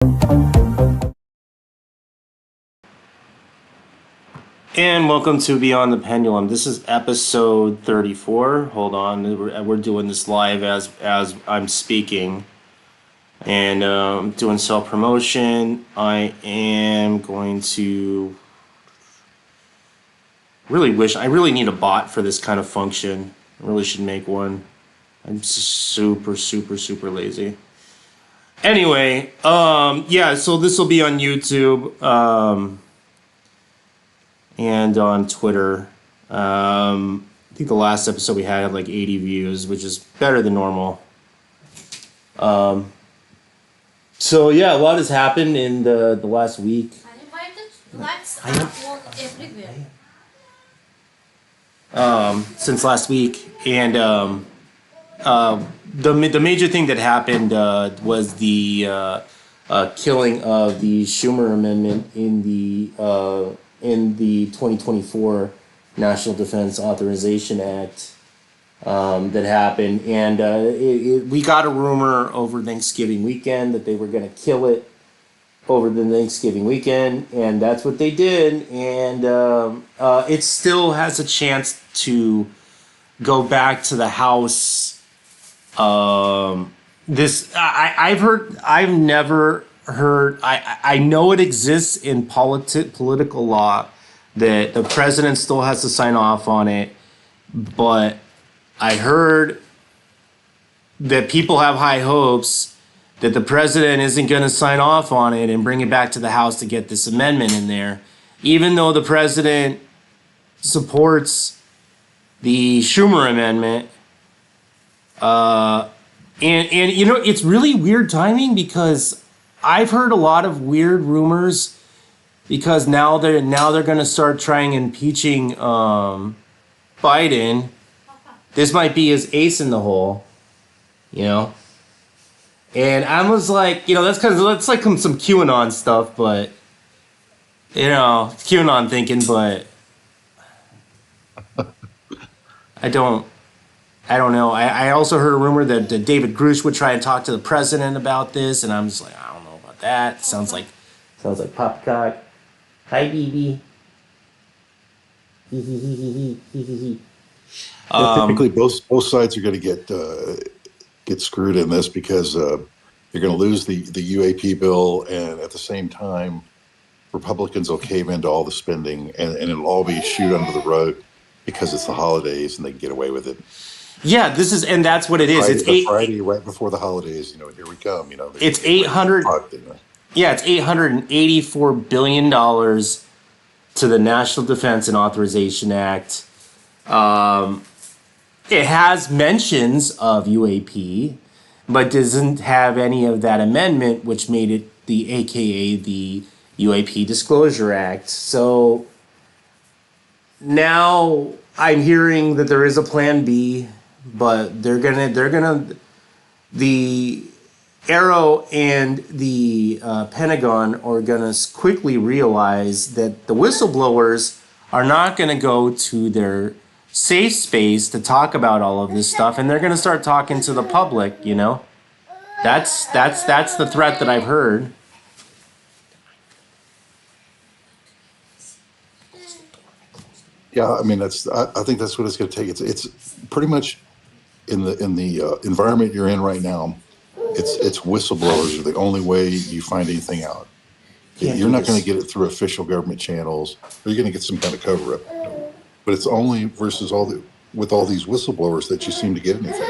And welcome to Beyond the Pendulum. This is episode 34. Hold on, we're doing this live as I'm speaking, and doing self promotion. I am going to I really need a bot for this kind of function. I really should make one. I'm just super lazy. Anyway, yeah. So this will be on YouTube. And on Twitter. I think the last episode we had like 80 views, which is better than normal. So yeah, a lot has happened in the last week. Since last week, and the major thing that happened was the killing of the Schumer amendment in the 2024 National Defense Authorization Act that happened. And we got a rumor over Thanksgiving weekend that they were going to kill it over the Thanksgiving weekend, and that's what they did. And it still has a chance to go back to the House. I've never heard. I know it exists in political law that the president still has to sign off on it, but I heard that people have high hopes that the president isn't going to sign off on it and bring it back to the House to get this amendment in there, even though the president supports the Schumer amendment. And you know, it's really weird timing because I've heard a lot of weird rumors because now they're going to start trying impeaching Biden. This might be his ace in the hole, you know. And I was like, you know, that's like some QAnon stuff, but you know, QAnon thinking, but I don't know. I also heard a rumor that David Grush would try and talk to the president about this, and I'm just like, I don't know about that. Sounds like poppycock. Hi, BB. Typically, both sides are going to get screwed in this because you're going to lose the UAP bill, and at the same time, Republicans will cave into all the spending, and it'll all be shoot under the rug because it's the holidays and they can get away with it. Yeah, and that's what it is. It's Friday right before the holidays. You know, here we come. You know, it's 800. Yeah, it's $884 billion to the National Defense and Authorization Act. It has mentions of UAP, but doesn't have any of that amendment, which made it AKA the UAP Disclosure Act. So now I'm hearing that there is a plan B, but they're gonna the Arrow and the Pentagon are gonna quickly realize that the whistleblowers are not gonna go to their safe space to talk about all of this stuff, and they're gonna start talking to the public. You know, that's the threat that I've heard. Yeah, I mean I think that's what it's going to take. It's pretty much in the environment you're in right now. It's whistleblowers are the only way you find anything out. You're not going to get it through official government channels, or you're going to get some kind of cover up. But it's only versus with all these whistleblowers that you seem to get anything.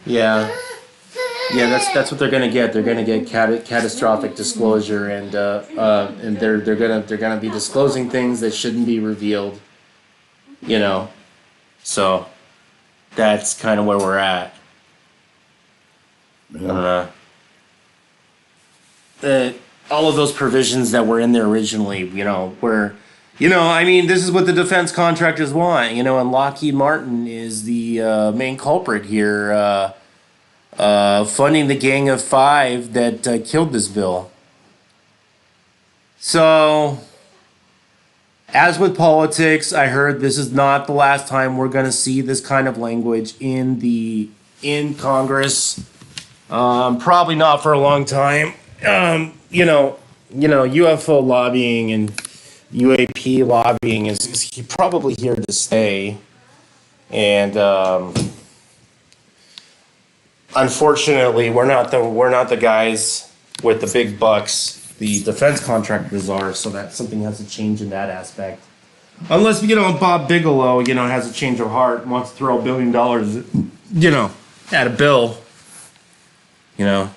Yeah, that's what they're going to get. They're going to get catastrophic disclosure, and they're gonna be disclosing things that shouldn't be revealed. You know, so that's kind of where we're at. Yeah. All of those provisions that were in there originally, you know, were, you know, I mean, this is what the defense contractors want, you know, and Lockheed Martin is the main culprit here, funding the Gang of Five that killed this bill. So, as with politics, I heard this is not the last time we're going to see this kind of language in Congress. Probably not for a long time. UFO lobbying and UAP lobbying is probably here to stay, and unfortunately, we're not the guys with the big bucks. The defense contractors are, so that something has to change in that aspect. Unless Bob Bigelow, has a change of heart and wants to throw $1 billion, at a bill, you know.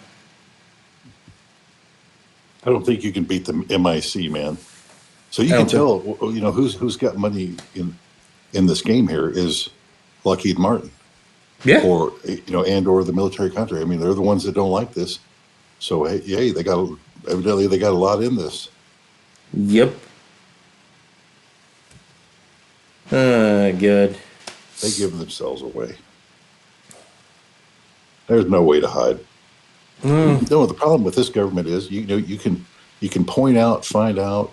I don't think you can beat the MIC, man. So you I can don't think. tell, who's got money in this game here is Lockheed Martin, Yeah. or or the military country. I mean, they're the ones that don't like this. So hey, evidently they got a lot in this. Yep. Good. They give themselves away. There's no way to hide. No, the problem with this government is you can point out, find out,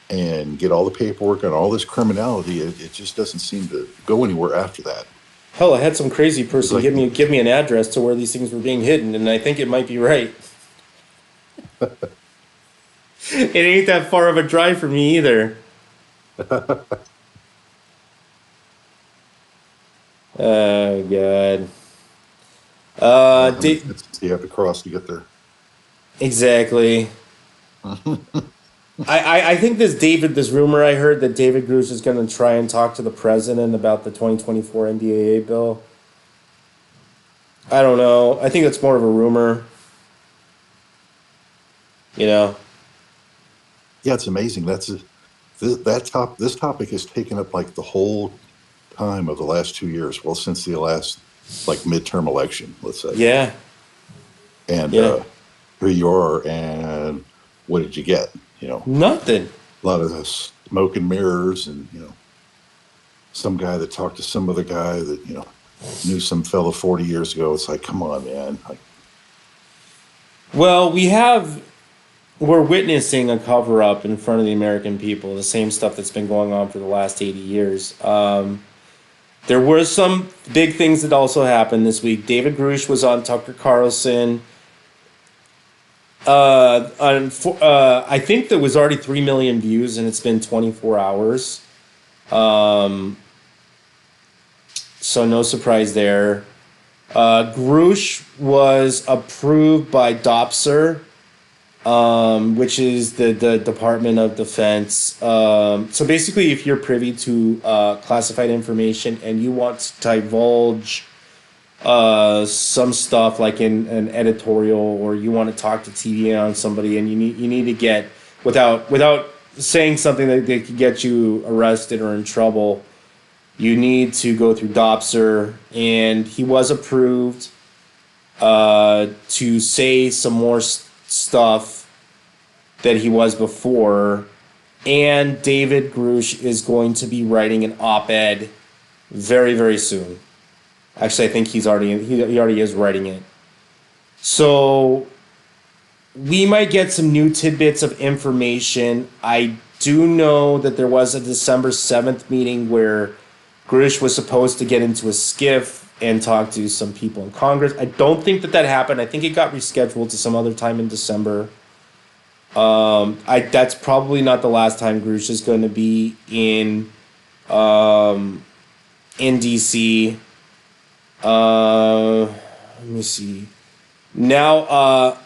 and get all the paperwork on all this criminality. It just doesn't seem to go anywhere after that. Hell, I had some crazy It's person like give me an address to where these things were being hidden, and I think it might be right. It ain't that far of a drive for me either. Oh God. how many fences do you have to cross to get there? Exactly. I think this rumor I heard that David Grush is going to try and talk to the president about the 2024 NDAA bill. I don't know. I think that's more of a rumor. You know. Yeah, it's amazing. This topic has taken up like the whole time of the last 2 years. Well, since the last like midterm election, let's say. Yeah. And Yeah. here you are, and what did you get? Nothing. A lot of smoke and mirrors, and some guy that talked to some other guy that knew some fella 40 years ago. It's like, come on, man. Well, we're witnessing a cover up in front of the American people. The same stuff that's been going on for the last 80 years. There were some big things that also happened this week. David Grush was on Tucker Carlson. I think there was already 3 million views, and it's been 24 hours. So no surprise there. Grush was approved by DOPSR, which is the Department of Defense. So basically, if you're privy to classified information and you want to divulge some stuff like in an editorial, or you want to talk to TV on somebody, and you need to get without saying something that could get you arrested or in trouble, you need to go through DOPSR, and he was approved to say some more stuff that he was before. And David Grush is going to be writing an op-ed very, very soon. Actually, I think he already is writing it. So we might get some new tidbits of information. I do know that there was a December 7th meeting where Grush was supposed to get into a skiff and talk to some people in Congress. I don't think that happened. I think it got rescheduled to some other time in December. That's probably not the last time Grush is going to be in DC. Let me see. Now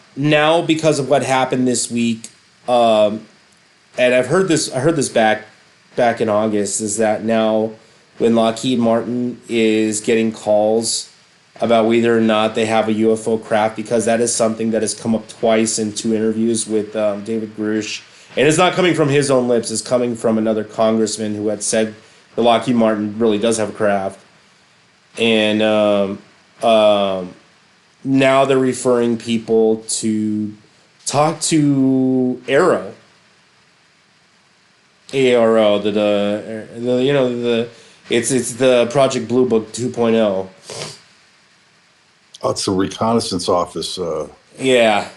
because of what happened this week, and I heard this back in August, is that now when Lockheed Martin is getting calls about whether or not they have a UFO craft, because that is something that has come up twice in 2 interviews with David Grush, and it's not coming from his own lips, it's coming from another congressman who had said that Lockheed Martin really does have a craft. And now they're referring people to talk to AARO, it's the Project Blue Book 2.0. Oh, it's a reconnaissance office. Yeah,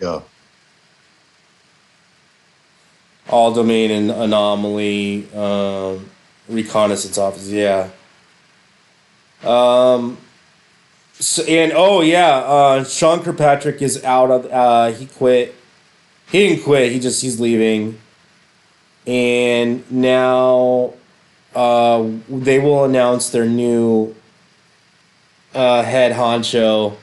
Yeah. all domain and anomaly reconnaissance office. Yeah. So, and Sean Kirkpatrick is out of. He quit He didn't quit. He's leaving, and now they will announce their new head honcho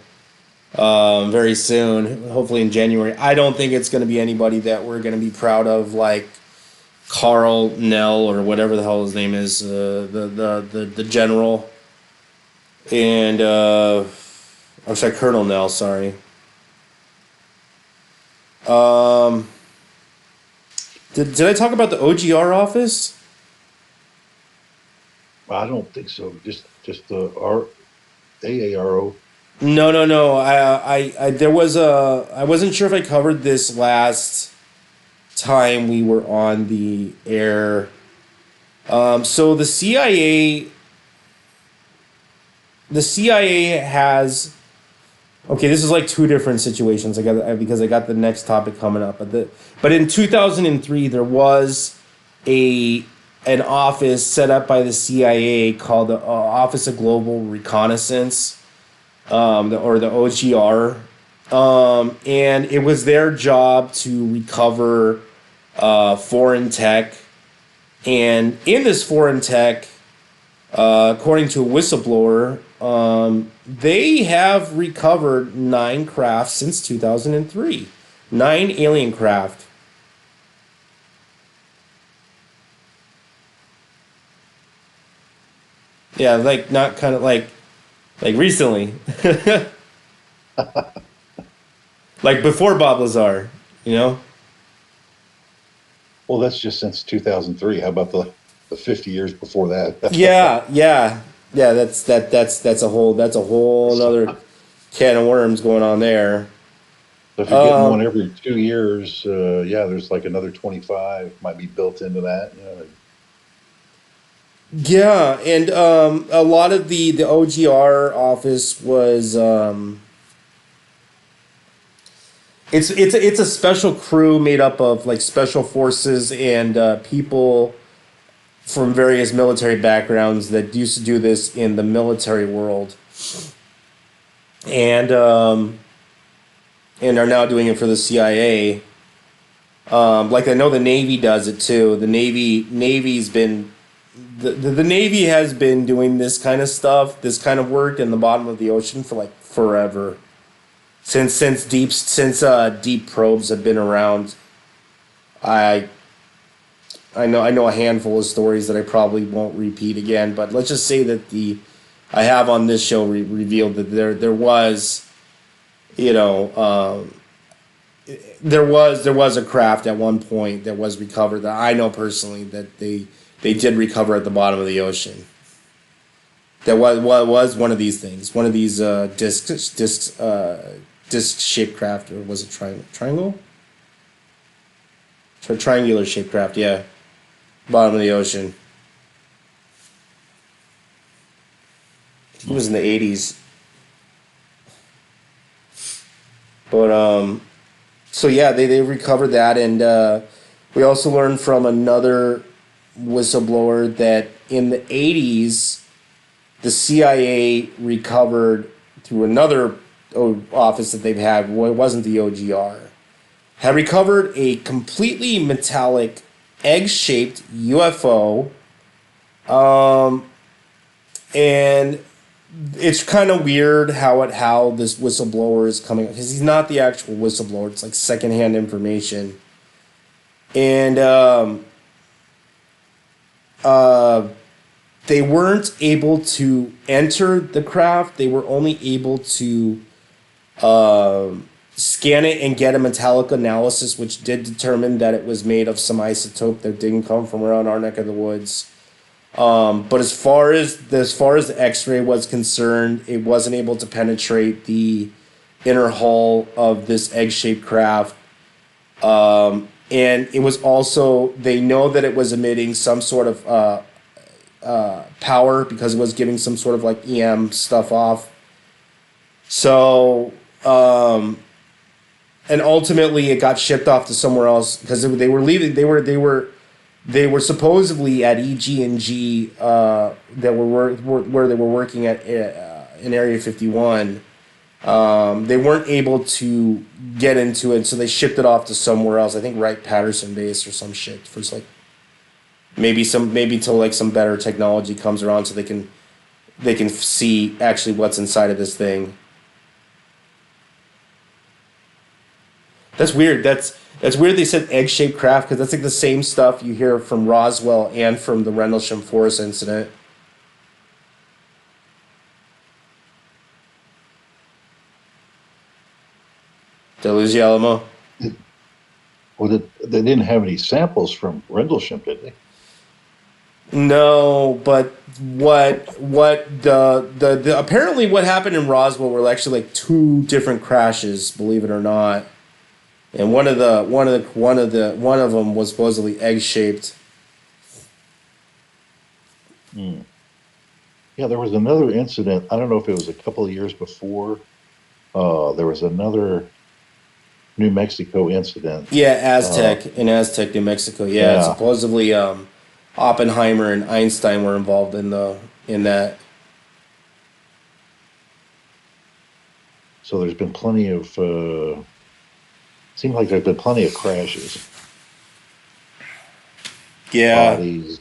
very soon. Hopefully in January. I don't think it's going to be anybody that we're going to be proud of, like Carl Nell or whatever the hell his name is, the general, and I'm sorry, Colonel Nell. Sorry. Um, did I talk about the OGR office? I don't think so. Just the R AARO. No, no, no. There was a. I wasn't sure if I covered this last time we were on the air. So the CIA has. Okay, this is like two different situations. Because I got the next topic coming up. But in 2003 there was a an office set up by the CIA called the Office of Global Reconnaissance, the OGR, and it was their job to recover foreign tech. And in this foreign tech, according to a whistleblower, they have recovered 9 crafts since 2003. 9 alien craft. Yeah, like not kind of like recently, like before Bob Lazar, you know. Well, that's just since 2003. How about the 50 years before that? Yeah, yeah, yeah. That's a whole So another can of worms going on there. if you're getting one Um, every 2 years, yeah, there's like another 25 might be built into that. yeah, and a lot of the OGR office was it's a special crew made up of like special forces and people from various military backgrounds that used to do this in the military world, and are now doing it for the CIA. Like I know the Navy does it too. Navy's been the Navy has been doing this kind of stuff, this kind of work in the bottom of the ocean for like forever. Since deep probes have been around. I I know a handful of stories that I probably won't repeat again, but let's just say that the I have on this show revealed that there was, you know, there was a craft at one point that was recovered that I know personally that they did recover at the bottom of the ocean. That was one of these things, one of these disc shaped craft, or was it triangle? Triangular shaped craft, yeah, bottom of the ocean. It was in the 80s. But so yeah, they recovered that, and we also learned from another whistleblower that in the 80s, the CIA recovered through another office that they've had. Well, it wasn't the OGR. Had recovered a completely metallic, egg-shaped UFO, and it's kind of weird how this whistleblower is coming, because he's not the actual whistleblower. It's like secondhand information, and they weren't able to enter the craft. They were only able to scan it and get a metallic analysis, which did determine that it was made of some isotope that didn't come from around our neck of the woods. But as far as the X-ray was concerned, it wasn't able to penetrate the inner hull of this egg-shaped craft. And it was also, they know that it was emitting some sort of power, because it was giving some sort of like EM stuff off. So, and ultimately it got shipped off to somewhere else, because they were leaving. They were supposedly at EG&G, that were where they were working at in Area 51, They weren't able to get into it, so they shipped it off to somewhere else. I think Wright Patterson base or some shit for like maybe till like some better technology comes around, so they can see actually what's inside of this thing. That's weird. That's weird. They said egg-shaped craft because that's like the same stuff you hear from Roswell and from the Rendlesham Forest incident. Did I lose you, Alamo? Well, they didn't have any samples from Rendlesham, did they? No, but what the apparently what happened in Roswell were actually like two different crashes, believe it or not. And one of them was supposedly egg shaped. Hmm. Yeah, there was another incident. I don't know if it was a couple of years before. There was another New Mexico incident. Yeah, Uh, Aztec, New Mexico. Yeah, yeah, supposedly Oppenheimer and Einstein were involved in that. so there's been plenty of. Seems like there's been plenty of crashes, Yeah. bodies.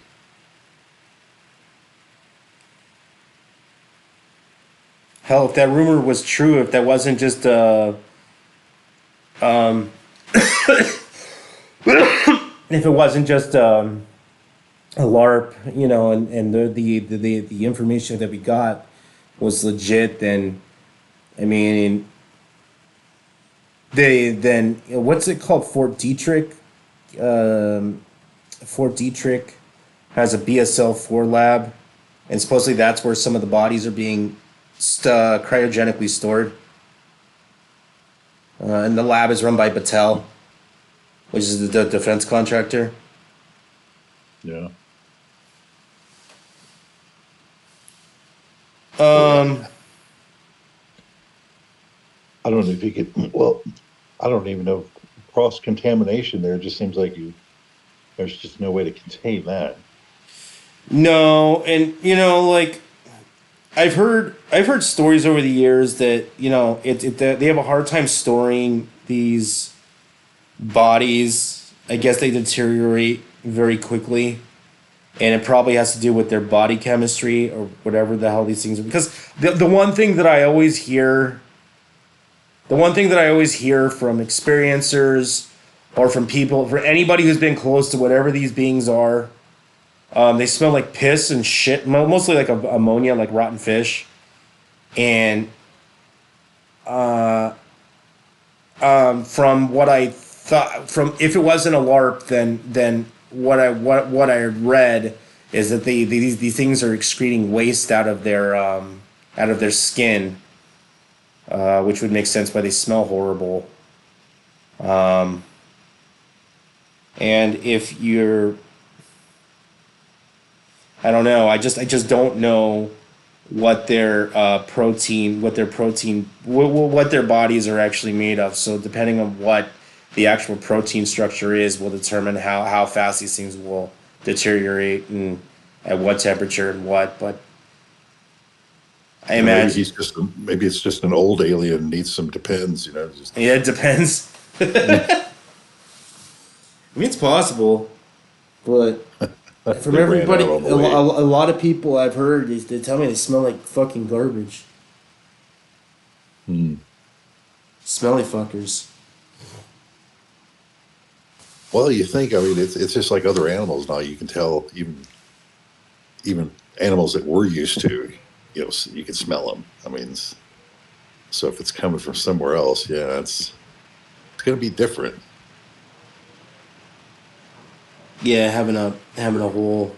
Hell, if that rumor was true, if that wasn't just um if it wasn't just a LARP, you know, and the information that we got was legit, then I mean they then what's it called? Um, Fort Detrick has a BSL-4 lab, and supposedly that's where some of the bodies are being cryogenically stored. And the lab is run by Battelle, which is the defense contractor. Yeah. So Um, I don't know if you could. Well, I don't even know. Cross contamination there just seems like there's just no way to contain that. no, and you know, like I've heard stories over the years that you know they have a hard time storing these bodies. I guess they deteriorate very quickly, and it probably has to do with their body chemistry or whatever the hell these things are. Because the one thing that I always hear, the one thing that I always hear from experiencers or from people, for anybody who's been close to whatever these beings are, they smell like piss and shit, mostly like ammonia, like rotten fish. And from what I thought, from if it wasn't a LARP, then what I read is that these things are excreting waste out of their skin, which would make sense why they smell horrible. Um, and if you're, I don't know, I just don't know what their bodies are actually made of. So depending on what the actual protein structure is, will determine how fast these things will deteriorate and at what temperature and what. But I You know, imagine, maybe it's just an old alien needs some depends. You know, just yeah, it depends. I mean, it's possible, but from they ran everybody, out on the way. a lot of people I've heard, they tell me they smell like fucking garbage. Hmm. Smelly fuckers. Well, you think, I mean, it's just like other animals now. You can tell even animals that we're used to, you know, you can smell them. I mean, so if it's coming from somewhere else, yeah, it's going to be different. Yeah, having a whole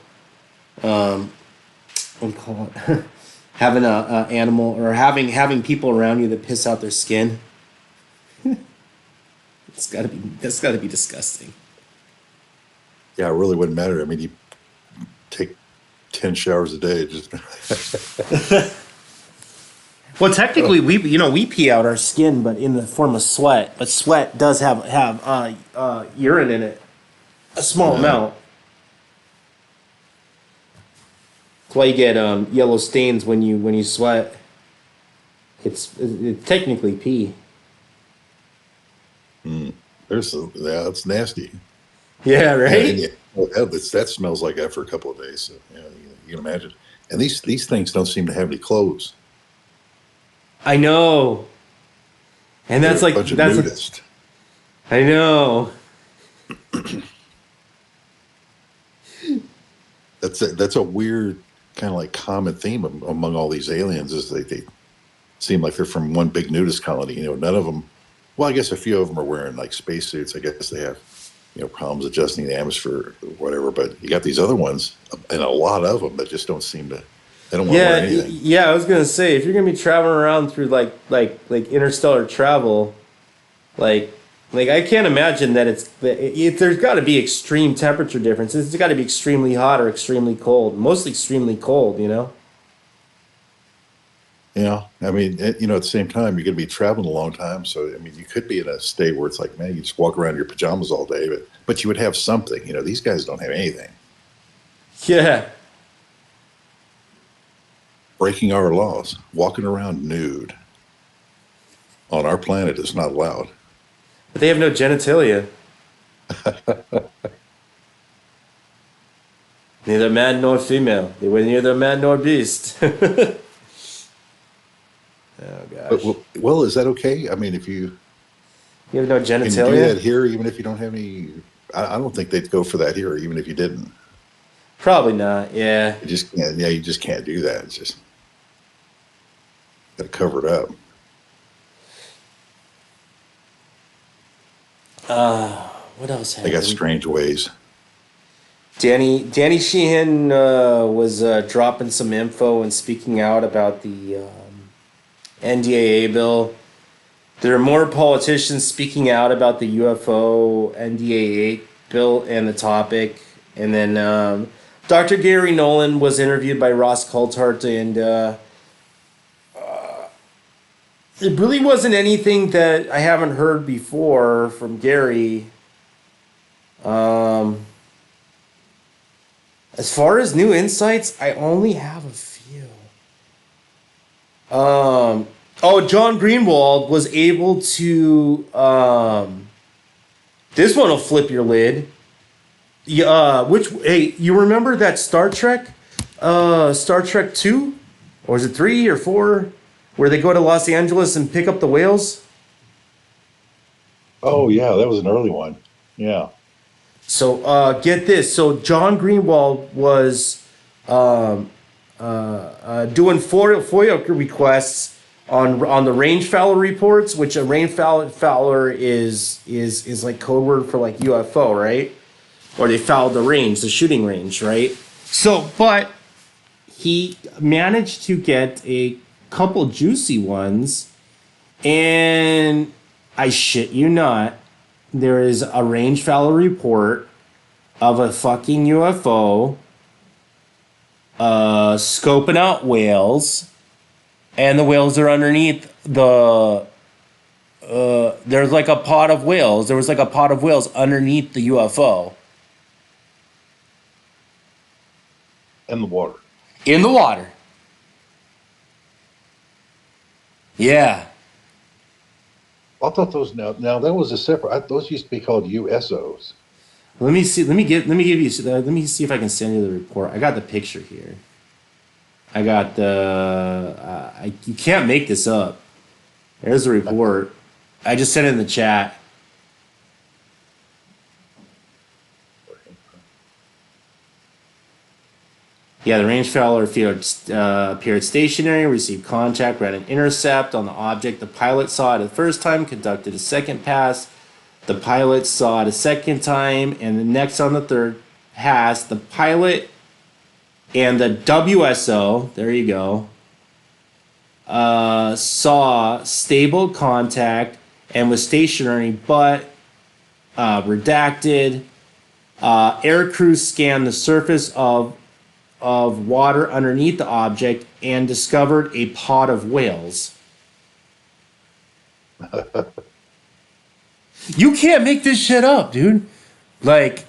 what do you call it? Having a animal or having people around you that piss out their skin. That's gotta be disgusting. Yeah, it really wouldn't matter. I mean, you take 10 showers a day, just Well, technically, we pee out our skin, but in the form of sweat. But sweat does have urine in it, a small yeah. amount. That's why you get yellow stains when you sweat. It's technically pee. Yeah, that's nasty. Yeah, Yeah, and right? yeah, well, that smells like that for a couple of days. So, yeah, you can imagine. And these things don't seem to have any clothes. I know. And They're that's a bunch of that's nudists. I know. That's a weird kind of like common theme among all these aliens is they seem like they're from one big nudist colony. None of them. Well, I guess a few of them are wearing like spacesuits. I guess they have problems adjusting the atmosphere or whatever. But you got these other ones, and a lot of them that just don't seem to. They don't want to wear anything. Yeah, I was gonna say if you're gonna be traveling around through like interstellar travel, like I can't imagine that there's got to be extreme temperature differences. It's got to be extremely hot or extremely cold. Mostly extremely cold, you know. I mean, at the same time, you're going to be traveling a long time. So, I mean, you could be in a state where it's like, man, you just walk around in your pajamas all day, but you would have something. These guys don't have anything. Yeah, Breaking our laws, walking around nude on our planet is not allowed. but they have no genitalia. Neither man nor female. They were neither man nor beast. Oh But gosh. well, is that okay? I mean, if you You have no can you do genitalia? that here, even if you don't have any? I don't think they'd go for that here, even if you didn't. Probably not. Yeah. You just can't. Yeah, you just can't do that. It's just got to cover it up. What else They got happened? strange ways. Danny Sheehan was dropping some info and speaking out about the NDAA bill. There are more politicians speaking out about the UFO NDAA bill and the topic. And then Dr. Gary Nolan was interviewed by Ross Coulthart, and it really wasn't anything that I haven't heard before from Gary. Um, as far as new insights, I only have a few. John Greenwald was able to. This one will flip your lid. Yeah, hey, you remember that Star Trek? Star Trek 2? Or is it 3 or 4? Where they go to Los Angeles and pick up the whales? Oh yeah, that was an early one. Yeah. So get this. So John Greenwald was doing FOIA requests on the range fowler reports, which a range fowler is like code word for like UFO, right? Or they fouled the range, the shooting range, right? So, but he managed to get a couple juicy ones, and I shit you not, there is a range fowler report of a fucking UFO scoping out whales, and the whales are underneath the. There's like a pod of whales. There was like a pod of whales underneath the UFO In the water. in the water. Yeah. I thought those now that was a separate. Those used to be called USOs. Let me see. Let me give you. Let me see if I can send you the report. I got the picture here. I got the. You can't make this up. There's the report. I just sent it in the chat. Yeah, the range fowler appeared stationary, received contact, ran an intercept on the object. The pilot saw it the first time, conducted a second pass. The pilot saw it a second time, and the next on the third pass, the pilot and the WSO, there you go, saw stable contact and was stationary, but redacted. Air crews scanned the surface of water underneath the object and discovered a pod of whales. You can't make this shit up, dude. Like,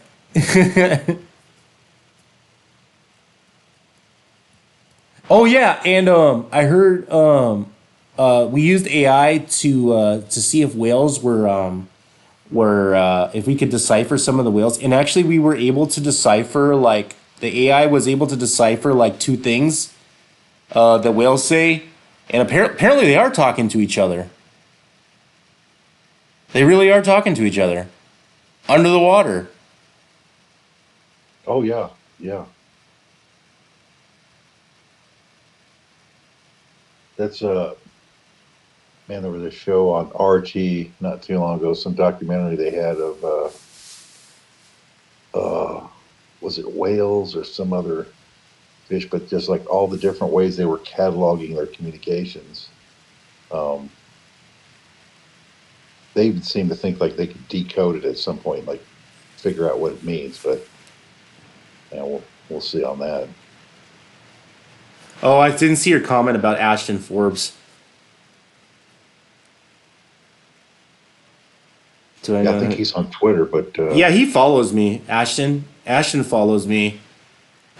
oh yeah, and I heard we used AI to see if whales were if we could decipher some of the whales, and actually we were able to decipher, like, the AI was able to decipher like two things that whales say, and apparently they are talking to each other. They really are talking to each other under the water. Oh yeah, yeah. That's man. There was a show on RT not too long ago. Some documentary they had of was it whales or some other fish, but just like all the different ways they were cataloging their communications. Um, they even seem to think like they could decode it at some point, like figure out what it means. But yeah, we'll see on that. Oh, I didn't see your comment about Ashton Forbes. Do I Yeah, I know think him? he's on Twitter, but Yeah, he follows me. Ashton follows me.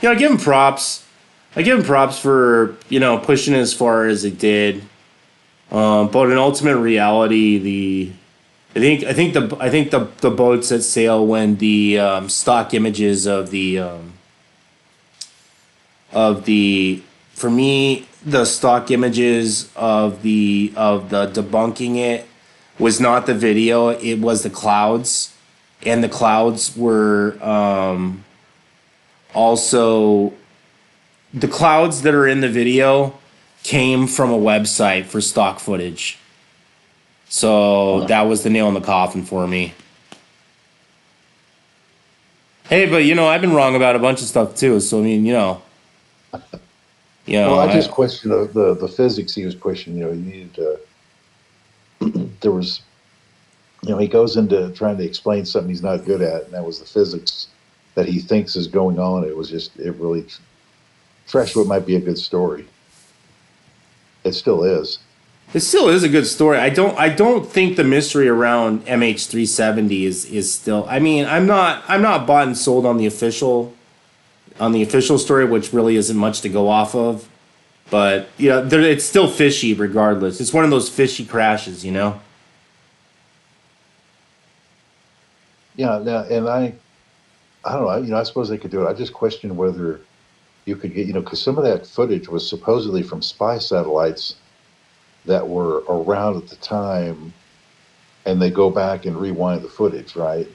I give him props. I give him props for, pushing it as far as it did. But in ultimate reality, the boats that sail when the stock images of the for me, the stock images of the debunking it was not the video, it was the clouds, and the clouds were also the clouds that are in the video came from a website for stock footage. So huh. that was the nail in the coffin for me. Hey, but I've been wrong about a bunch of stuff too. So I mean, Well, I just I question the physics he was pushing. You needed to. There was, he goes into trying to explain something he's not good at, and that was the physics that he thinks is going on. It was just it really trashed what might be a good story. It still is. it still is a good story. I don't think the mystery around MH370 is still. I mean, I'm not bought and sold on the official story, which really isn't much to go off of. But it's still fishy regardless. It's one of those fishy crashes. Yeah, and I don't know. I suppose they could do it. I just question whether you could get, because some of that footage was supposedly from spy satellites that were around at the time, and they go back and rewind the footage, right?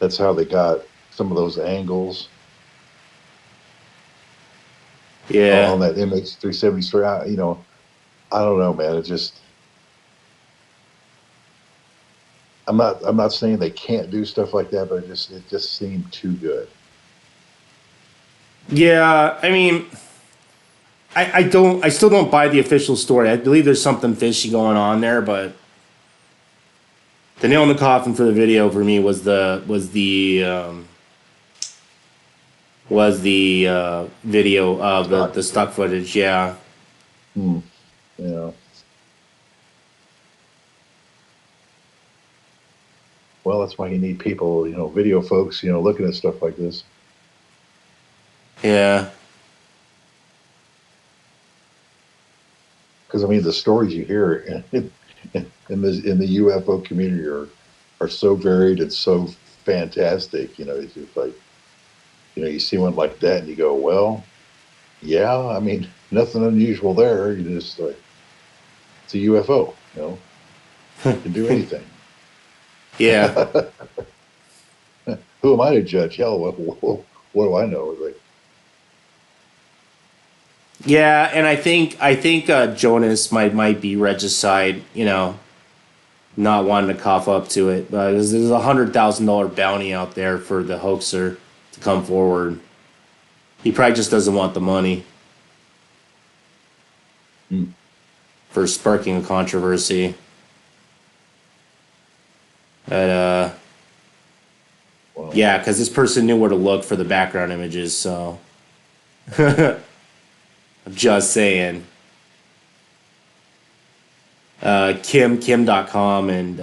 That's how they got some of those angles on Yeah. that MH370 story. I don't know, man. It just, I'm not saying they can't do stuff like that, but it just seemed too good. Yeah. I mean, I still don't buy the official story. I believe there's something fishy going on there, but the nail in the coffin for the video for me was the video of the Stock the stock footage. footage. Yeah. Hmm. Yeah. Well, that's why you need people, video folks, looking at stuff like this. Yeah. Because I mean, the stories you hear in the UFO community are so varied and so fantastic. It's just like you see one like that and you go, well, yeah. I mean, nothing unusual there. You just like it's a UFO. Can do anything. Yeah. Who am I to judge? Hell, what do I know? It's like, Yeah, and I think Jonas might be regicide, not wanting to cough up to it. But there's $100,000 bounty out there for the hoaxer to come forward. He probably just doesn't want the money hmm, for sparking a controversy. But well, yeah, because this person knew where to look for the background images. So I'm just saying. Kim.com and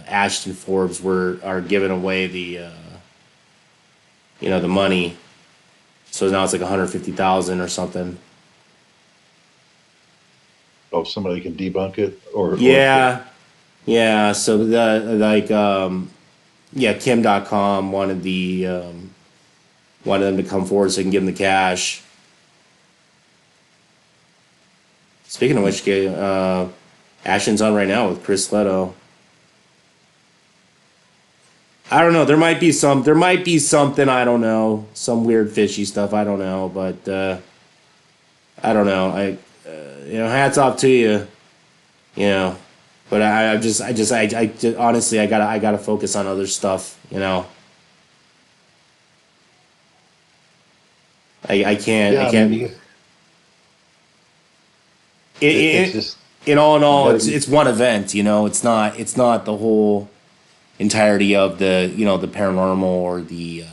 Ashton Forbes are giving away the money. So now it's like 150,000 or something. Oh, somebody can debunk it, or Yeah, yeah. So the like yeah, Kim.com wanted them to come forward so they can give them the cash. Speaking of which, Ashton's on right now with Chris Leto. I don't know. There might be something. I don't know. Some weird fishy stuff. I don't know. But I don't know. Hats off to you. You know, but honestly, I gotta focus on other stuff. I yeah, I mean, can't. it's In, just in you all, got to be. it's one event. It's not the whole entirety of the paranormal or the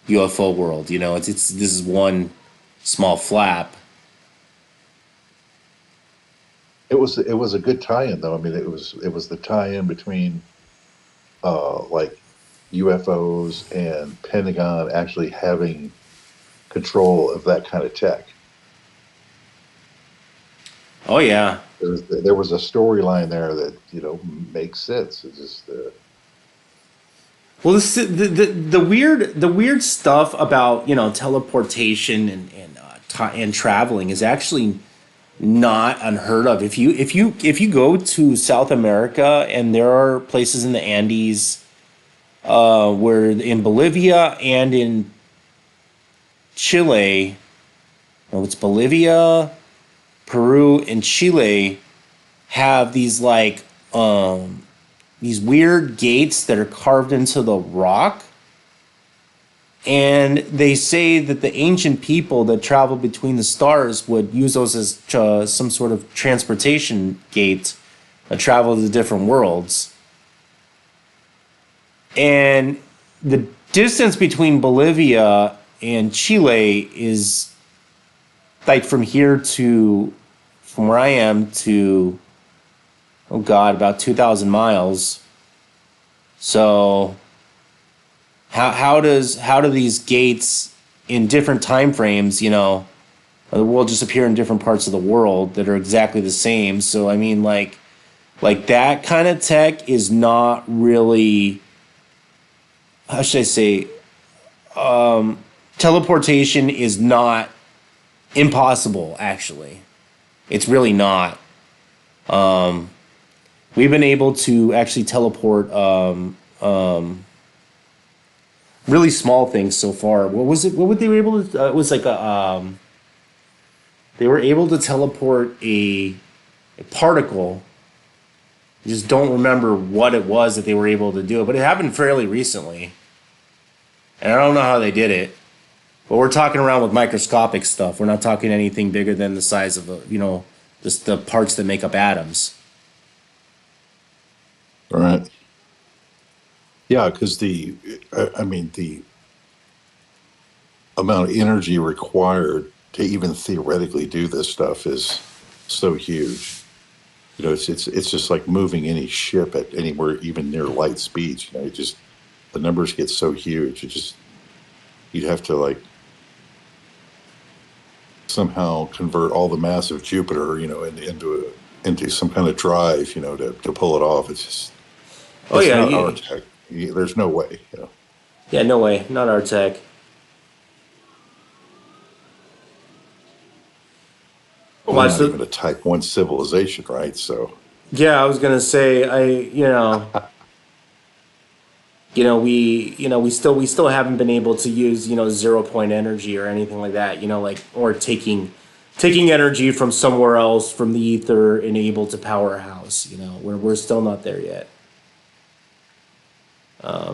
UFO world. It's this is one small flap. It was a good tie-in though. I mean, it was the tie-in between like UFOs and Pentagon actually having control of that kind of tech. Oh yeah. There was a storyline there that makes sense. It's just Well, the weird stuff about teleportation and traveling is actually not unheard of. If you go to South America, and there are places in the Andes, where in Bolivia and in Chile, no, it's Bolivia, Peru, and Chile have these weird gates that are carved into the rock. And they say that the ancient people that traveled between the stars would use those as some sort of transportation gate to travel to different worlds. And the distance between Bolivia and Chile is like from where I am to, oh God, about 2,000 miles. So how do these gates in different time frames, the world just appear in different parts of the world that are exactly the same? So I mean, like that kind of tech is not really, how should I say, teleportation is not impossible. Actually, it's really not. We've been able to actually teleport really small things so far. What was it? What would they were able to? It was like they were able to teleport a particle. I just don't remember what it was that they were able to do, but it happened fairly recently, and I don't know how they did it. But we're talking around with microscopic stuff. We're not talking anything bigger than the size of just the parts that make up atoms. all right. Yeah, because I mean, the amount of energy required to even theoretically do this stuff is so huge. It's just like moving any ship at anywhere even near light speeds. It just the numbers get so huge. You'd have to like somehow convert all the mass of Jupiter, into some kind of drive, to pull it off. Oh It's yeah, not our tech. There's no way. yeah, no way, not our tech. But we're Watch not the. even a Type 1 civilization, right? So, Yeah, I was gonna say we still haven't been able to use 0 point energy or anything like that. Like, or taking energy from somewhere else from the ether and able to power a house. We're still not there yet. I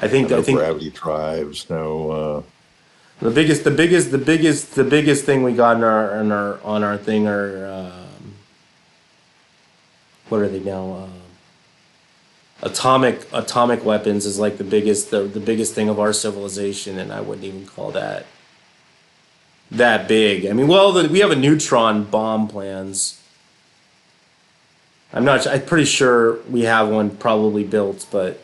no think gravity drives, no. the biggest thing we got in our on our thing are, what are they now? Atomic weapons is like the biggest thing of our civilization, and I wouldn't even call that big. I mean, well, we have a neutron bomb plans. I'm pretty sure we have one probably built, but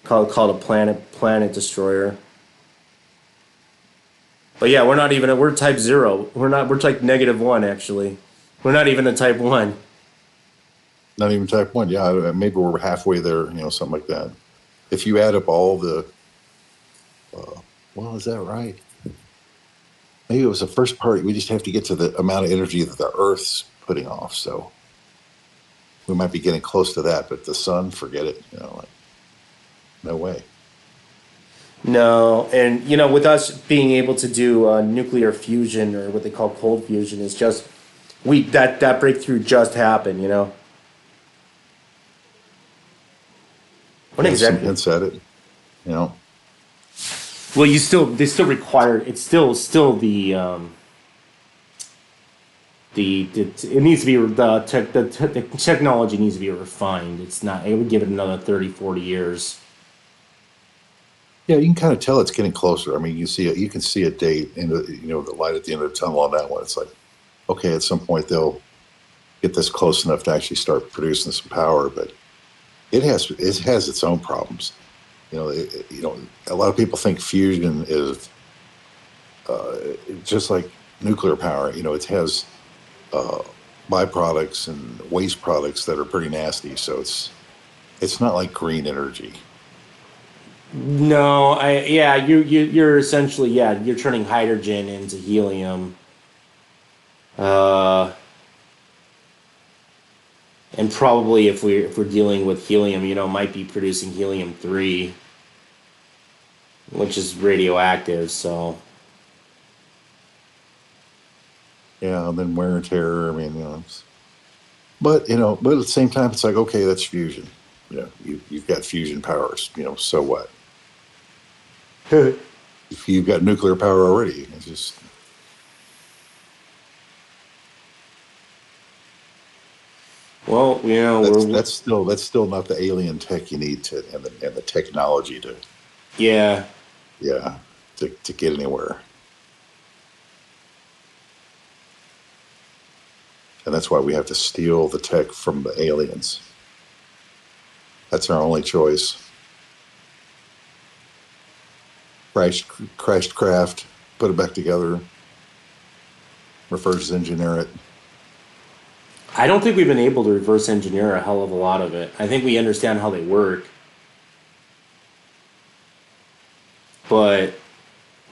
called a planet destroyer. But yeah, we're type zero. We're like -1 actually. We're not even a type one. Not even type one. Yeah, maybe we're halfway there. Something like that. If you add up all the, well, is that right? Maybe it was the first part. We just have to get to the amount of energy that the Earth's putting off. So we might be getting close to that, but the sun, forget it. Like, no way. No, and with us being able to do nuclear fusion or what they call cold fusion is just we that breakthrough just happened. What Yeah, some exactly? hints at it. You know, Well, they still require it's still the it needs to be the technology needs to be refined. It's not. It would give it another 30, 40 years. yeah, you can kind of tell it's getting closer. I mean, you can see a date in the light at the end of the tunnel on that one. It's like, okay, at some point they'll get this close enough to actually start producing some power, but it has its own problems. A lot of people think fusion is uh, just like nuclear power. It has uh, byproducts and waste products that are pretty nasty. So it's not like green energy. No, I yeah, you're essentially you're turning hydrogen into helium. Uh, and probably if we're dealing with helium, might be producing helium-3, which is radioactive. So Yeah, and then wear and tear. I mean, but at the same time, it's like, okay, that's fusion. You've got fusion powers. So what? If you've got nuclear power already, it's just well, that's we're that's still that's still not the alien tech you need to and the technology to, yeah. yeah, to get anywhere. And that's why we have to steal the tech from the aliens. That's our only choice. Crashed craft, put it back together, reverse engineer it. I don't think we've been able to reverse engineer a hell of a lot of it. I think we understand how they work, but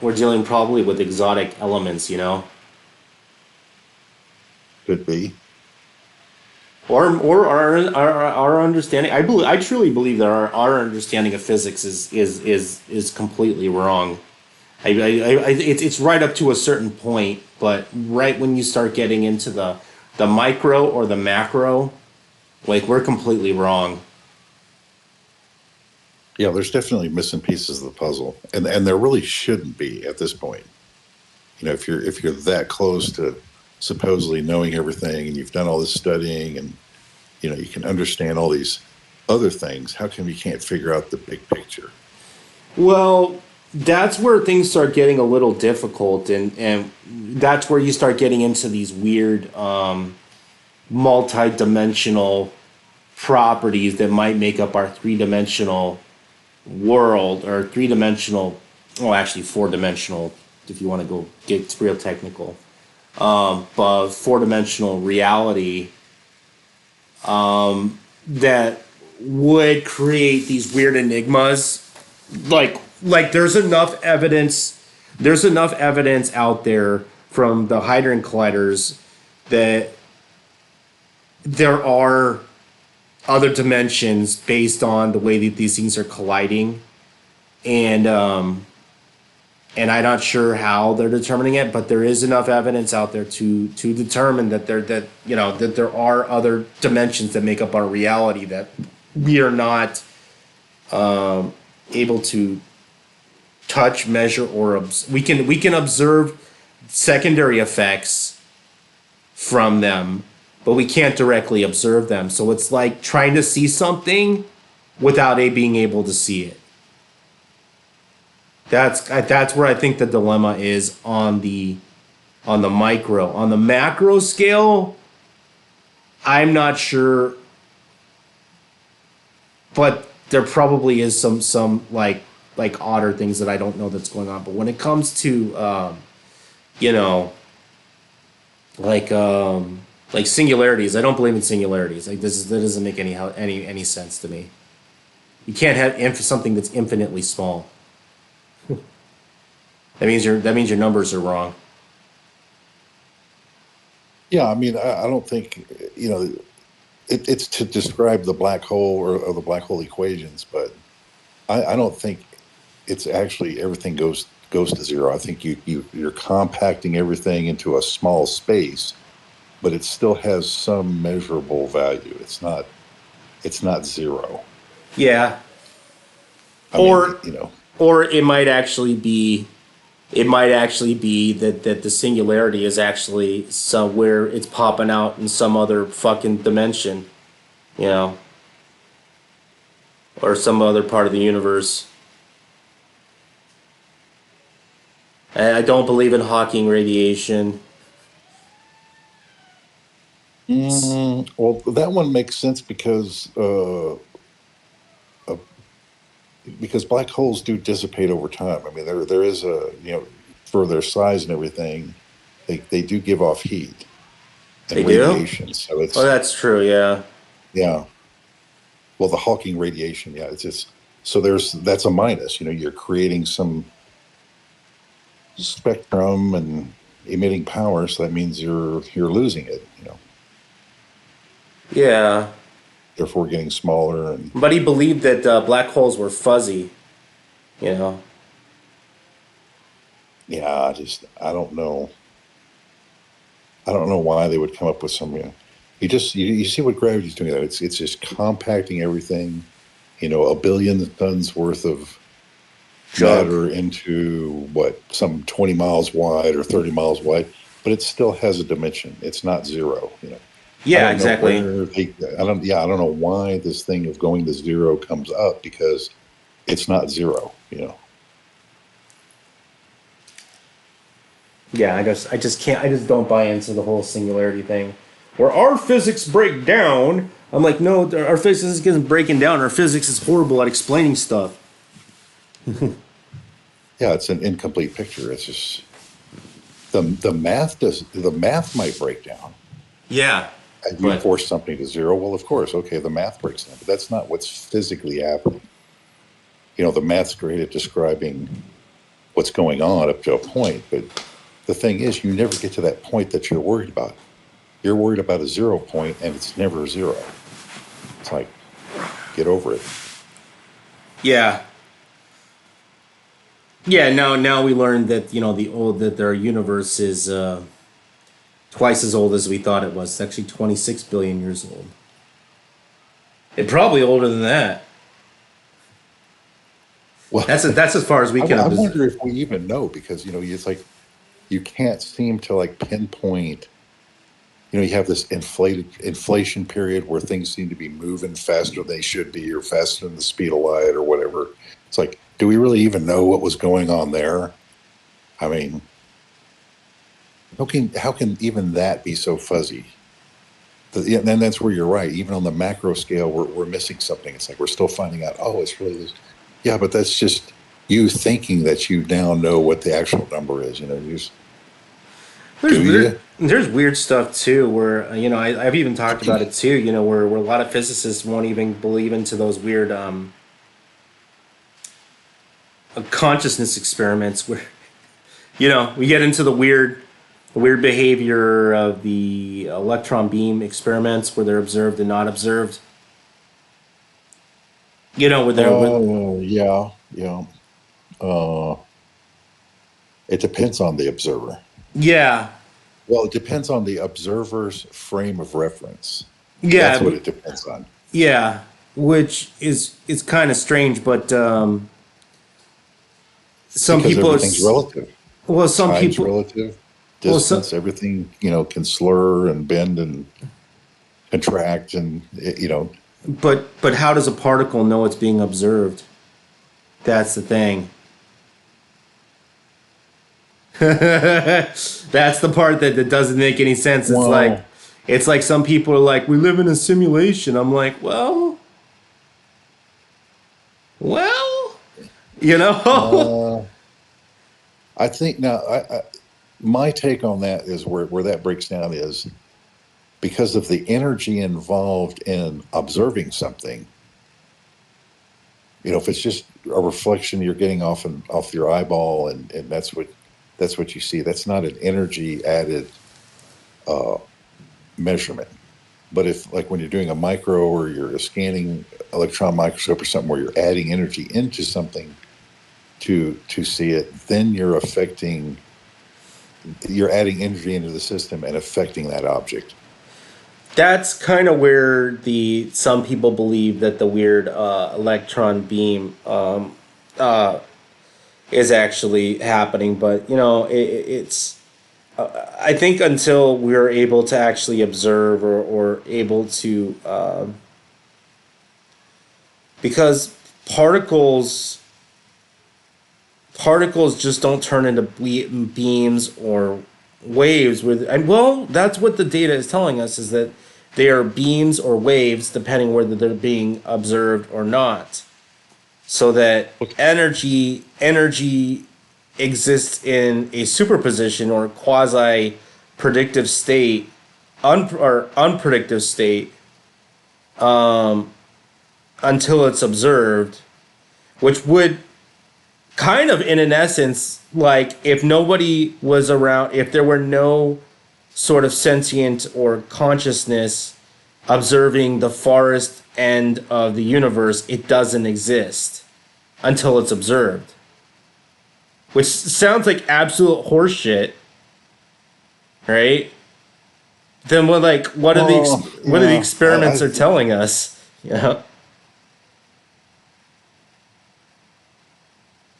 we're dealing probably with exotic elements. Could be. Or our understanding. I truly believe that our understanding of physics is completely wrong. It's right up to a certain point, but right when you start getting into the micro or the macro, like we're completely wrong. Yeah, there's definitely missing pieces of the puzzle, and there really shouldn't be at this point. If you're that close to supposedly knowing everything, and you've done all this studying, and you can understand all these other things, how come you can't figure out the big picture? Well, that's where things start getting a little difficult, and that's where you start getting into these weird multi-dimensional properties that might make up our three-dimensional world or three-dimensional, well, actually four-dimensional, if you want to go get real technical, but four-dimensional reality that would create these weird enigmas. Like there's enough evidence out there from the Hadron Colliders that there are other dimensions based on the way that these things are colliding, and I'm not sure how they're determining it, but there is enough evidence out there to determine that there are other dimensions that make up our reality that we are not able to touch, measure, or we can observe secondary effects from them, but we can't directly observe them. So it's like trying to see something without being able to see it. That's where I think the dilemma is on the micro. On the macro scale, I'm not sure, but there probably is some like odder things that I don't know that's going on. But when it comes to you know, like like singularities. I don't believe in singularities. Like that doesn't make any sense to me. You can't have something that's infinitely small. That means your numbers are wrong. Yeah, I mean, I don't think, you know, it's to describe the black hole or the black hole equations, but I don't think it's actually everything goes to zero. I think you're compacting everything into a small space, but it still has some measurable value. It's not zero. Yeah, I mean, or you know, or it might actually be that the singularity is actually somewhere it's popping out in some other fucking dimension, you know, or some other part of the universe. I don't believe in Hawking radiation. well, that one makes sense uh, because black holes do dissipate over time. I mean, there is for their size and everything, they do give off heat They and do? radiation. So Oh, it's that's true. Yeah. yeah. Well, the Hawking radiation, yeah, it's just so that's a minus. You're creating some spectrum and emitting power, so that means you're losing it. Yeah. Therefore getting smaller and But he believed that black holes were fuzzy. You know. yeah, I don't know why they would come up with some. You see what gravity's doing. It's just compacting everything. A billion tons worth of Junk. matter into what some 20 miles wide or 30 miles wide, but it still has a dimension. It's not zero. I Yeah. don't know Exactly. where I don't know why this thing of going to zero comes up because it's not zero. Yeah. I just can't. I just don't buy into the whole singularity thing. Where our physics break down. I'm like, no, our physics isn't breaking down. Our physics is horrible at explaining stuff. Yeah, it's an incomplete picture. It's just the math might break down Yeah. as you But force something to zero. Well, of course, okay, the math breaks down, but that's not what's physically happening. The math's great at describing what's going on up to a point, but the thing is, you never get to that point that you're worried about. You're worried about a 0 point, and it's never zero. It's like, get over it. yeah. Yeah. Now we learned that that our universe is twice as old as we thought it was. It's actually 26 billion years old. It probably older than that. Well, That's as far as we I, can I observe. wonder if we even know because it's like you can't seem to like pinpoint. You have this inflation period where things seem to be moving faster than they should be, or faster than the speed of light, or whatever. It's like, do we really even know what was going on there? I mean, how can even that be so fuzzy? Yeah, and then that's where you're right. Even on the macro scale, we're missing something. It's like we're still finding out. Oh, it's really this. Yeah, but that's just you thinking that you now know what the actual number is. You just There's do weird you? there's weird stuff too where I've even talked about it too. Where a lot of physicists won't even believe into those weird consciousness experiments where we get into the weird behavior of the electron beam experiments where they're observed and not observed. Where they're Yeah, yeah. Uh, it depends on the observer. yeah, Well, it depends on the observer's frame of reference. That's yeah, what it depends on. yeah, which is kind of strange, but some Because people everything's relative. well some Time's people relative, well so, distance, everything, can slur and bend and contract and. but how does a particle know it's being observed? That's the thing. That's the part that doesn't make any sense. Well, It's like some people are like, we live in a simulation. I'm like, well, you know? uh, I think now. my take on that is where that breaks down is because of the energy involved in observing something. If it's just a reflection you're getting off your eyeball, and that's what you see. That's not an energy added uh, measurement. But if, like, when you're doing a micro or you're scanning electron microscope or something where you're adding energy into something to see it, then you're adding energy into the system and affecting that object. That's kind of where the some people believe that the weird electron beam is actually happening, but it's I think until we're able to actually observe or able to because particles particles just don't turn into beams or waves with, and well, that's what the data is telling us, is that they are beams or waves depending whether they're being observed or not, so that Okay. energy exists in a superposition or quasi predictive state, or unpredictive state, until it's observed, which would kind of, in an essence, like if nobody was around, if there were no sort of sentient or consciousness observing the farthest end of the universe, it doesn't exist until it's observed. Which sounds like absolute horseshit, right? Then what are what are the Yeah, experiments are telling us? Yeah.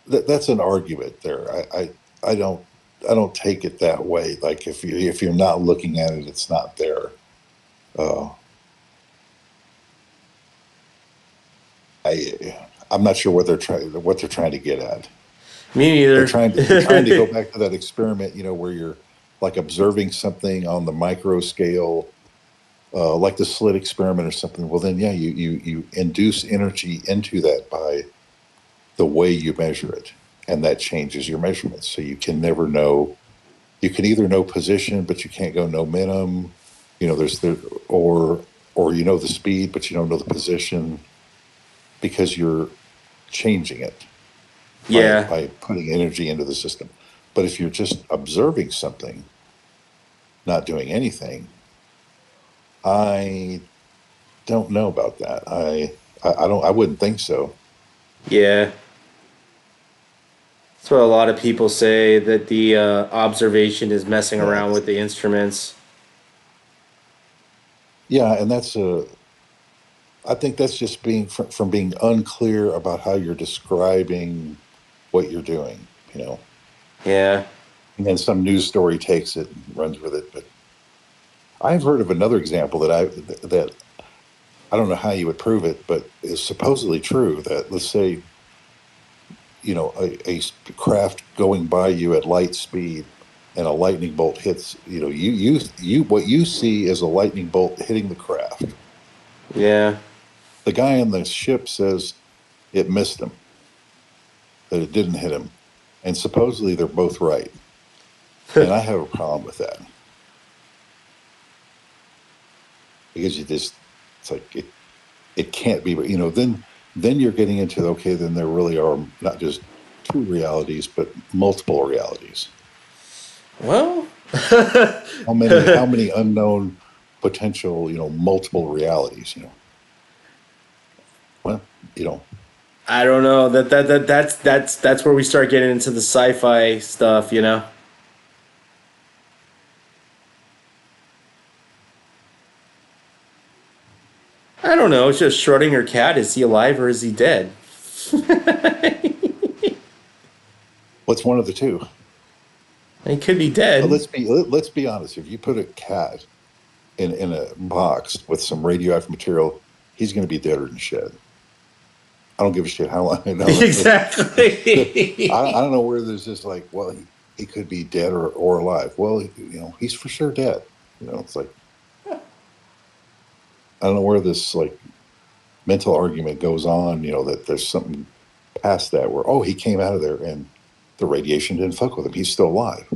that's an argument there. I don't take it that way. Like, if you're not looking at it, it's not there. Uh, I'm not sure what they're trying to get at. Me They're neither. trying to go back to that experiment, where you're like observing something on the micro scale, like the slit experiment or something. Well, then, yeah, you induce energy into that by the way you measure it, and that changes your measurements. So you can never know. You can either know position, but you can't go know minimum. There's the or the speed, but you don't know the position because you're changing it by Yeah. by putting energy into the system. But if you're just observing something, not doing anything, I don't know about that. I wouldn't think so. Yeah. That's what a lot of people say, that the observation is messing Yeah, around with the instruments. yeah, and I think that's just being from being unclear about how you're describing what you're doing, Yeah. and then some news story takes it and runs with it. But I've heard of another example that I don't know how you would prove it, but is supposedly true. That, let's say, a craft going by you at light speed, and a lightning bolt hits. What you see is a lightning bolt hitting the craft. Yeah. The guy on the ship says it missed him, that it didn't hit him, and supposedly they're both right. And I have a problem with that, because it's like it can't be. But then you're getting into, okay, then there really are not just two realities, but multiple realities. Well, How many unknown potential, multiple realities. Well, I don't know. That's where we start getting into the sci-fi stuff, you know? I don't know. It's just Schrodinger cat. Is he alive or is he dead? what's one of the two? He could be dead. Let's be honest. If you put a cat in a box with some radioactive material, he's going to be deader than shit. I don't give a shit how long. No, I Exactly. don't know where there's this, like, well, he could be dead or alive. Well, he's for sure dead. It's like, I don't know where this, like, mental argument goes on. That there's something past that, where, oh, he came out of there and the radiation didn't fuck with him. He's still alive.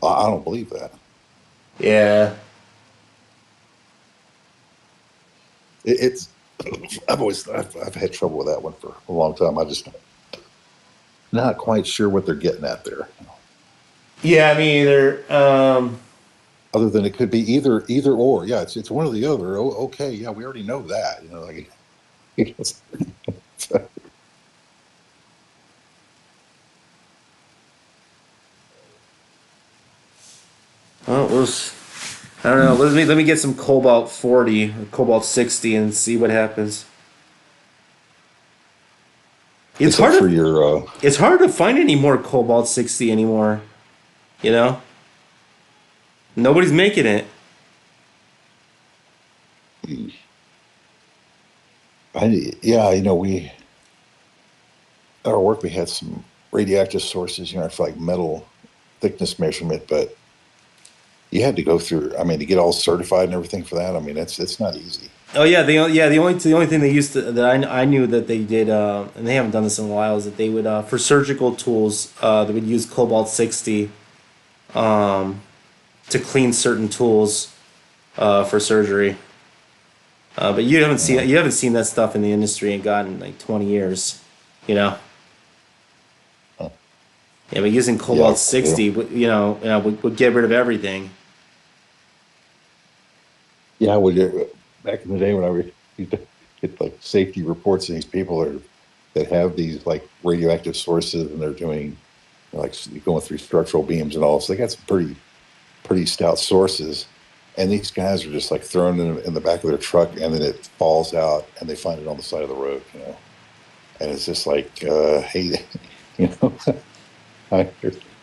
I don't believe that. Yeah. It's I've had trouble with that one for a long time. I just not quite sure what they're getting at there. Yeah, me either. Other than it could be either or. Yeah, it's one or the other. Oh, okay, yeah, we already know that. Like it's, Well, I don't know. Let me get some Cobalt 40 or Cobalt 60 and see what happens. It's is that hard for to your it's hard to find any more Cobalt 60 anymore. You know, nobody's making it. yeah, we at our work we had some radioactive sources, for like metal thickness measurement, but you had to go through, I mean, to get all certified and everything for that. I mean, it's not easy. Oh yeah, the only thing they used to that I knew that they did, and they haven't done this in a while, is that they would for surgical tools they would use Cobalt 60 to clean certain tools for surgery. But Uh, you haven't seen that stuff in the industry in gotten like 20 years, you know. uh, Yeah, but using yeah, Cobalt 60, would get rid of everything. yeah. Back in the day when used to get like safety reports, and these people that have these like radioactive sources, and they're doing like going through structural beams and all. So they got some pretty stout sources, and these guys are just like thrown in the back of their truck, and then it falls out, and they find it on the side of the road. And it's just like, hey, you know,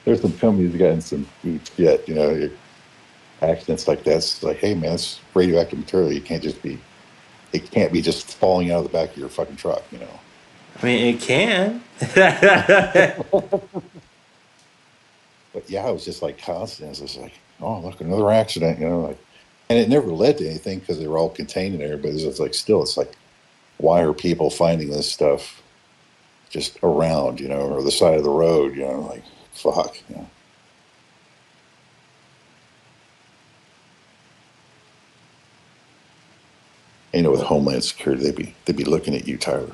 there's some companies that got in some deep shit. Accidents like that. It's like, hey man, it's radioactive material. It can't be just falling out of the back of your fucking truck. I mean, it can. But yeah, it was just like constant. It's just like, oh, look, another accident, like, and it never led to anything because they were all contained in there. But it's just like, still, it's like, why are people finding this stuff just around, or the side of the road, like, fuck. With Homeland Security, they'd be looking at you, Tyler.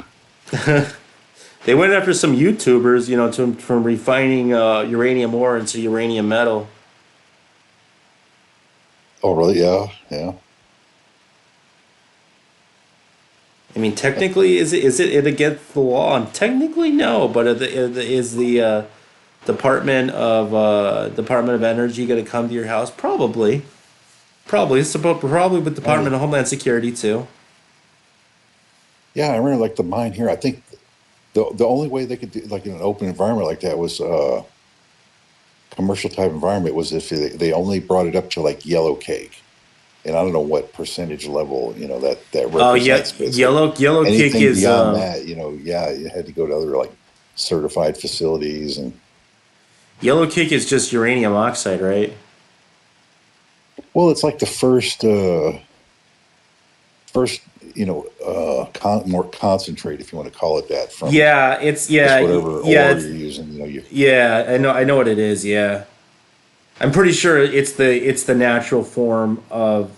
They went after some YouTubers, from refining uranium ore into uranium metal. Oh, really? Yeah, yeah. I mean, technically, is it against the law? And technically, no. But is the Department of Energy going to come to your house? Probably. It's about probably with Department Oh, of Homeland Security too. yeah. I remember like the mine here. I think the only way they could do like in an open environment like that was commercial type environment was if they only brought it up to like yellow cake, and I don't know what percentage level that Oh yeah, represents, but it's like yellow cake anything is beyond that, yeah, you had to go to other like certified facilities. And yellow cake is just uranium oxide, right? well, it's like the first more concentrate, if you want to call it that, from Yeah, it's just yeah whatever yeah ore it's you're using. You yeah. I know what it is. Yeah, I'm pretty sure it's the natural form of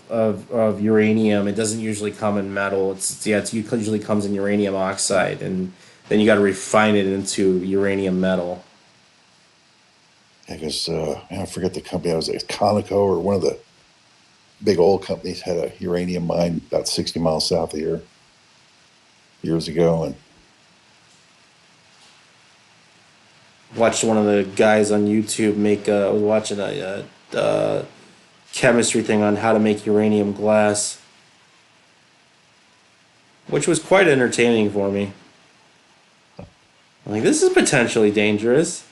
uranium. It doesn't usually come in metal. It usually comes in uranium oxide, and then you got to refine it into uranium metal. I guess man, I forget the company. I was at Conoco, or one of the big oil companies had a uranium mine about 60 miles south of here years ago. And Watched one of the guys on YouTube make. I was watching a chemistry thing on how to make uranium glass, which was quite entertaining for me. I'm like, this is potentially dangerous.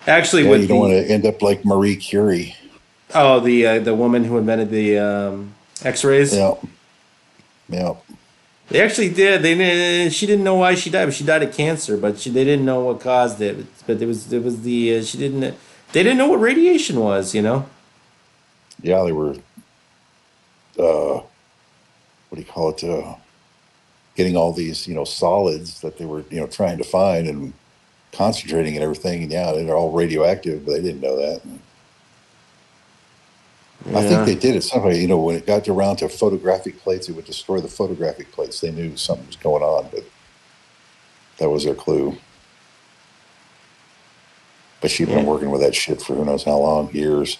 Actually, yeah, with you don't want the to end up like Marie Curie. the woman who invented the X-rays, Yeah, yeah. they actually did. They didn't. She didn't know why she died, but she died of cancer. But they didn't know what caused it. But it was the she didn't. They didn't know what radiation was. Yeah, they were what do you call it? Getting all these solids that they were trying to find, and concentrating and everything. And yeah, they're all radioactive, but they didn't know that. I think Yeah. they did it somehow. You know, when it got around to photographic plates, it would destroy the photographic plates. They knew something was going on, but that was their clue. But she'd been Yeah. working with that shit for who knows how long, years.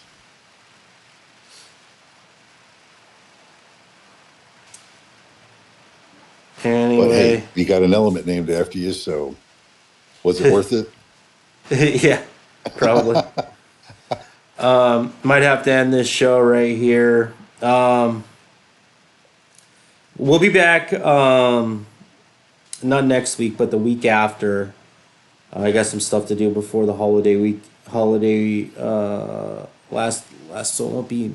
But hey, Anyway, you got an element named after you, so was it worth it? yeah, probably. Might have to end this show right here. We'll be back. Not next week, but the week after. I got some stuff to do before the holiday week. Holiday last so it won't be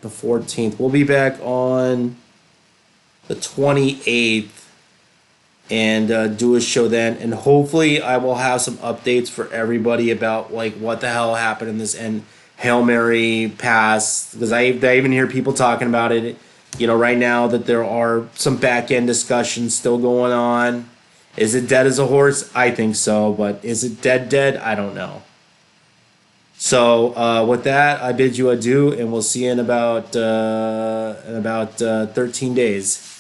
the 14th. We'll be back on the 28th and do a show then, and hopefully I will have some updates for everybody about like what the hell happened in this and Hail Mary pass, because I even hear people talking about it, you know, right now, that there are some back end discussions still going on. Is it dead as a horse? I think so, but is it dead? I don't know. So with that, I bid you adieu, and we'll see you in about 13 days.